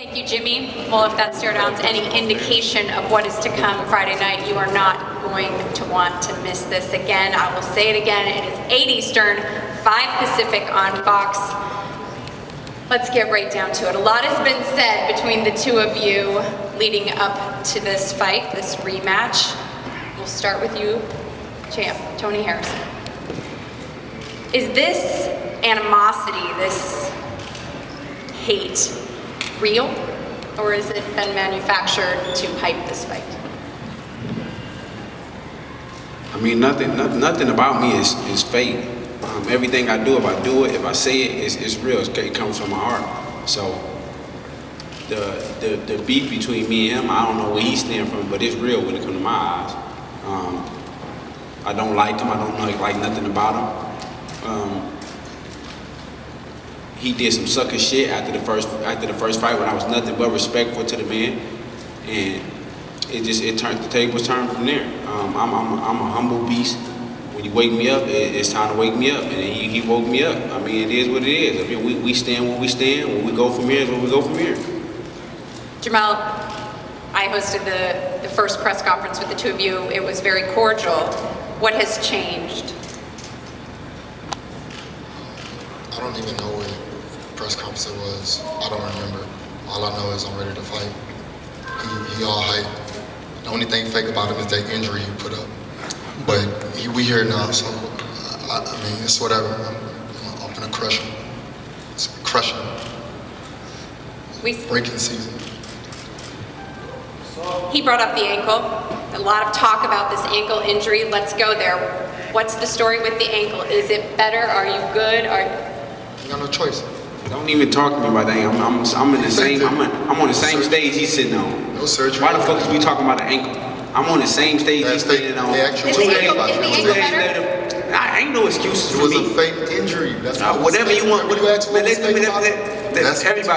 Thank you, Jimmy. Well, if that stare down's any indication of what is to come Friday night, you are not going to want to miss this again. I will say it again. It is 8 Eastern, 5 Pacific on Fox. Let's get right down to it. A lot has been said between the two of you leading up to this fight, this rematch. We'll start with you, champ, Tony Harrison. Is this animosity, this hate, real, or has it been manufactured to hype this fight? I mean, nothing about me is fake. Everything I do, if I say it, it's real. It comes from my heart. So the beef between me and him, I don't know where he stands from, but it's real when it comes to my eyes. I don't like him. I don't like nothing about him. He did some sucker shit after the first fight when I was nothing but respectful to the man, and the tables turned from there. I'm a humble beast. When you wake me up, it's time to wake me up, and he woke me up. I mean, it is what it is. I mean, we stand where we stand. Where we go from here is where we go from here. Jermell, I hosted the first press conference with the two of you. It was very cordial. What has changed? I don't even know what press conference it was. I don't remember. All I know is I'm ready to fight. He all hype. The only thing fake about him is that injury he put up. But we here now, so I mean, it's whatever. I'm gonna crush him. It's crushing him. Breaking season. He brought up the ankle. A lot of talk about this ankle injury. Let's go there. What's the story with the ankle? Is it better? Are you good? You got no choice. Don't even talk to me about that. I'm in the same. I'm on the same stage he's sitting on. No surgery. Why the fuck is we talking about the ankle? I'm on the same stage he's sitting on. Is the ankle better? I ain't no excuses for me. It was a fake injury. That's whatever you want. What do you ask me? Everybody,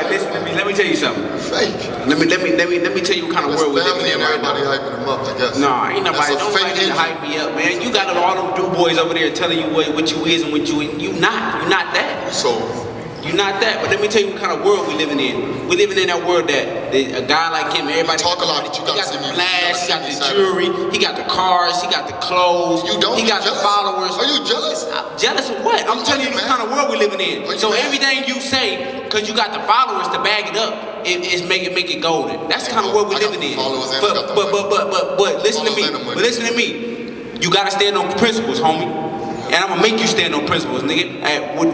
listen to me. Let me tell you something. Fake. Let me tell you what kind of world we're living in right now. Everybody hyping him up, I guess. Nah, ain't nobody. Don't nobody hype me up, man. You got all them dude boys over there telling you what you is and what you ain't. You not that. So. You're not that, but let me tell you what kind of world we're living in. We're living in that world that a guy like him, everybody talk a lot, but you got the flash, he got the jewelry, he got the cars, he got the clothes, he got the followers. Are you jealous? Jealous of what? I'm telling you the kind of world we're living in. So everything you say, because you got the followers to back it up, is make it golden. That's the kind of world we're living in. But listen to me. But listen to me. You gotta stand on principles, homie. And I'm gonna make you stand on principles, nigga.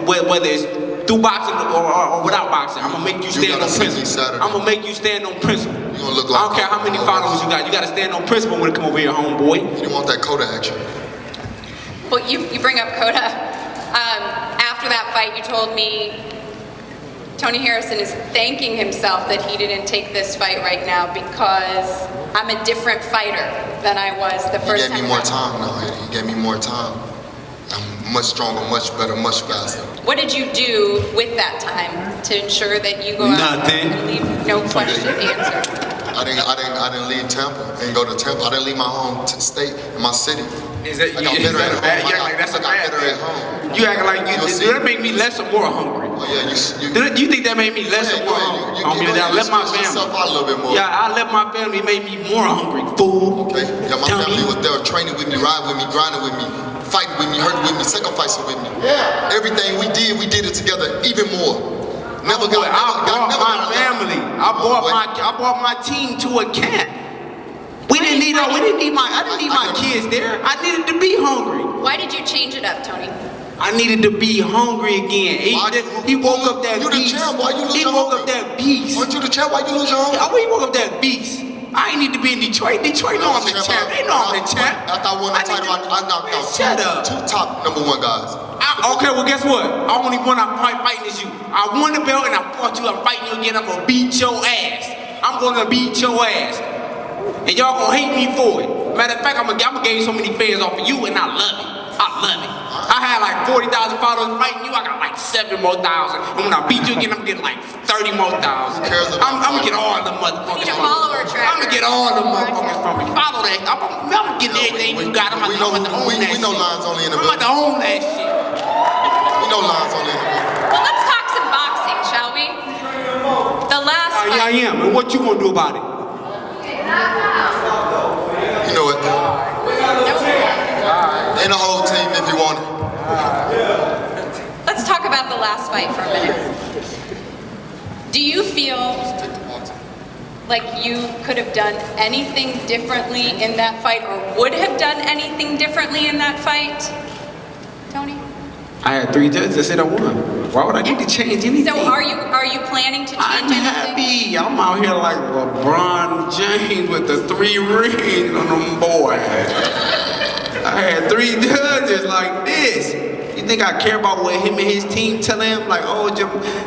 Whether it's through boxing or without boxing, I'm gonna make you stand on principle. I'm gonna make you stand on principle. You gonna look like I don't care how many followers you got. You gotta stand on principle when it come over here, homeboy. You don't want that Coda action. Well, you bring up Coda. After that fight, you told me Tony Harrison is thanking himself that he didn't take this fight right now because I'm a different fighter than I was the first time. He gave me more time now. He gave me more time. I'm much stronger, much better, much faster. What did you do with that time to ensure that you go out and leave no question answered? I didn't leave Tampa. I didn't go to Tampa. I didn't leave my home state, my city. Is that you? You act like that's a bad thing. You act like does that make me less or more hungry? Oh yeah, you think that made me less or more hungry? I left my family. A little bit more. Yeah, I left my family. Made me more hungry. Fool. Okay. Yeah, my family was there, training with me, riding with me, grinding with me, fighting with me, hurting with me, sacrificing with me. Yeah. Everything we did it together, even more. I brought my family. I brought my team to a camp. I didn't need my kids there. I needed to be hungry. Why did you change it up, Tony? I needed to be hungry again. He woke up that beast. He woke up that beast. Aren't you the champ? Why you lose your hunger? He woke up that beast. I ain't need to be in Detroit. Detroit know I'm the champ. They know I'm the champ. After I won the title, I knocked out two top #1 guys. Okay, well guess what? I only one I'm fighting is you. I won the belt and I fought you. I'm fighting you again. I'm gonna beat your ass. I'm gonna beat your ass. And y'all gonna hate me for it. Matter of fact, I'm gonna gain so many fans off of you, and I love it. I love it. I had like 40,000 followers fighting you. I got like 7 more thousand. And when I beat you again, I'm getting like 30 more thousand. I'm gonna get all the motherfuckers from me. I'm gonna get all the motherfuckers from me. Follow that. I'm getting everything you got. I'm about to own that shit. We know lines only in the I'm about to own that shit. We know lines only in the Well, let's talk some boxing, shall we? The last I am. And what you gonna do about it? You know it. And the whole team if you want it. Let's talk about the last fight for a minute. Do you feel like you could have done anything differently in that fight, or would have done anything differently in that fight, Tony? I had 3 judges that said I won. Why would I need to change anything? So are you planning to change I'm anything? happy. I'm out here like LeBron James with the 3 rings on them boys. I had 3 judges like this. You think I care about what him and his team tell him? Like, oh,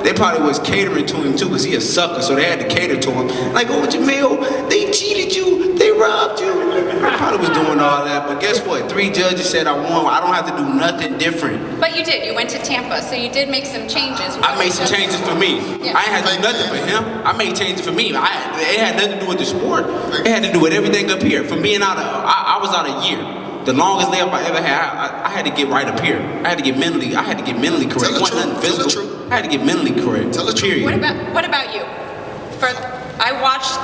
they probably was catering to him too, because he a sucker, so they had to cater to him. Like, oh, Jermell, they cheated you, they robbed you. I probably was doing all that, but guess what? 3 judges said I won. I don't have to do nothing different. But you did. You went to Tampa, so you did make some changes. I made some changes for me. Yeah. I ain't had to do nothing for him. I made changes for me. It had nothing to do with the sport. It had to do with everything up here. For being out of, I was out a year. The longest layup I ever had, I had to get right up here. I had to get mentally correct. It wasn't nothing physical. I had to get mentally correct. Tell the truth. What about you? I watched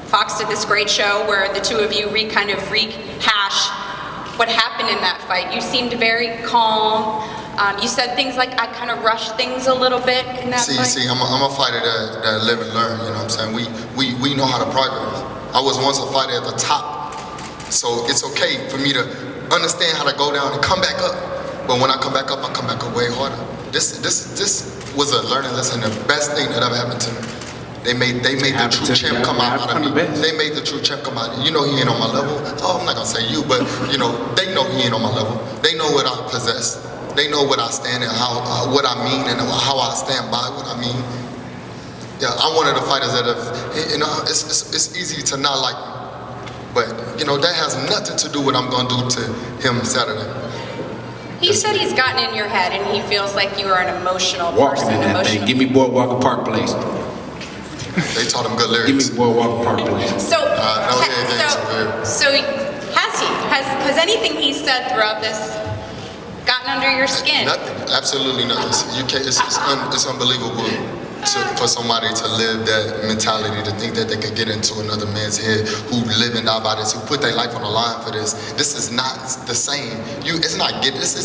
Fox did this great show where the two of you kind of rehash what happened in that fight. You seemed very calm. You said things like, I kind of rushed things a little bit in that fight. See, I'm a fighter that live and learn, you know what I'm saying? We know how to progress. I was once a fighter at the top. So it's okay for me to understand how to go down and come back up. But when I come back up way harder. This was a learning lesson, the best thing that ever happened to me. They made the true champ come out of me. They made the true champ come out. You know he ain't on my level. Oh, I'm not gonna say you, but you know, they know he ain't on my level. They know what I possess. They know what I stand and what I mean and how I stand by what I mean. Yeah, I'm one of the fighters that have, you know, it's easy to not like me. But, you know, that has nothing to do with what I'm going to do to him Saturday. He said he's gotten in your head and he feels like you are an emotional Walking person. in that thing. Give me Boardwalk Park Place. They taught him good lyrics. Give me Boardwalk Park Place. So has anything he said throughout this gotten under your skin? Nothing. Absolutely nothing. You can't, it's unbelievable. For somebody to live that mentality, to think that they could get into another man's head, who live and die by this, who put their life on the line for this. This is not the same. It's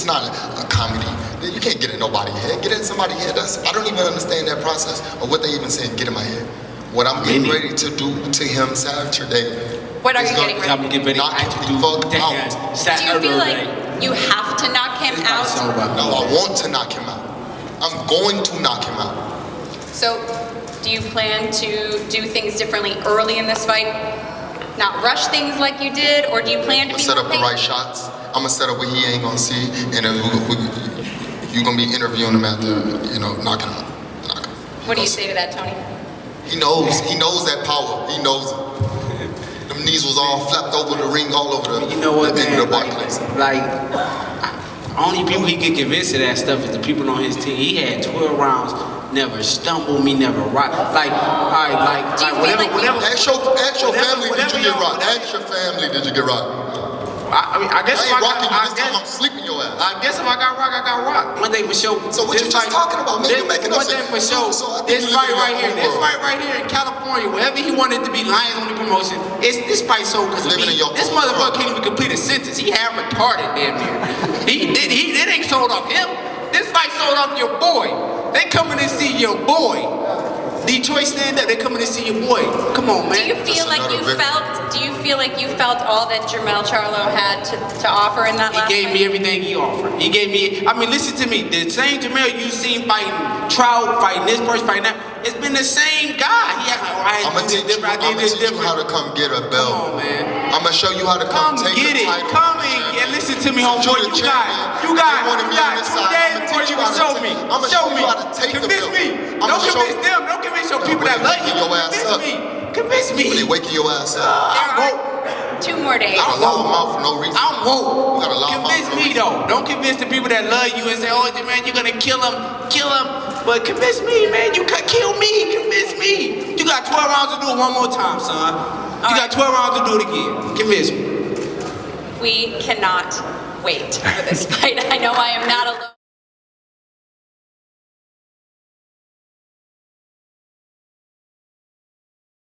not a comedy. You can't get in nobody's head. Get in somebody's head. I don't even understand that process or what they even saying. Get in my head. What I'm getting ready to do to him Saturday. What are you getting ready? I'm getting ready knock him the fuck out. Do you feel like you have to knock him out? No, I want to knock him out. I'm going to knock him out. So, do you plan to do things differently early in this fight? Not rush things like you did, or do you plan to set up the right shots? I'm gonna set up what he ain't gonna see, and then you're gonna be interviewing him after, you know, knocking him out. What do you say to that, Tony? He knows that power. He knows it. Them knees was all flapped over the ring, all over the. You know what, man? Like, only people he get convinced of that stuff is the people on his team. He had 12 rounds. Never stumble me, never rock. Like, all right, like whatever. Ask your family, did you get rocked? Ask your family, did you get rocked? I guess I ain't rocking you this time, I'm sleeping your ass. I guess if I got rocked, I got rocked. One day for sure. So what you just talking about, man? You making up one day for sure. This fight right here in California, wherever he wanted to be, Lions on the promotion. This fight sold because of me. This motherfucker can't even complete a sentence. He had retarded damn near. It ain't sold off him. This fight sold off your boy. They coming to see your boy. Detroit stand up, they coming to see your boy. Come on, man. Do you feel like you felt all that Jermell Charlo had to offer in that last fight? He gave me everything he offered. He gave me, I mean, listen to me. The same Jermell you seen fighting Trout, fighting this person, fighting that. It's been the same guy. He act like, I'm gonna teach you how to come get a belt. Come on, man. I'm gonna show you how to come take get the it. title. Come in and listen to me, homeboy. You got 2 days before you can show me. I'm gonna show you how to take the belt. Convince me. Don't convince them. Don't convince your people that love you. Convince me. Really waking your ass up. I'm woke. 2 more days. Got a loud mouth for no reason. I'm woke. You got a loud Convince mouth for no me reason. though. Don't convince the people that love you and say, oh man, you're gonna kill him. But convince me, man. You could kill me. Convince me. You got 12 rounds to do it one more time, son. You got 12 rounds to do it again. Convince me. We cannot wait for this fight. I know I am not alone.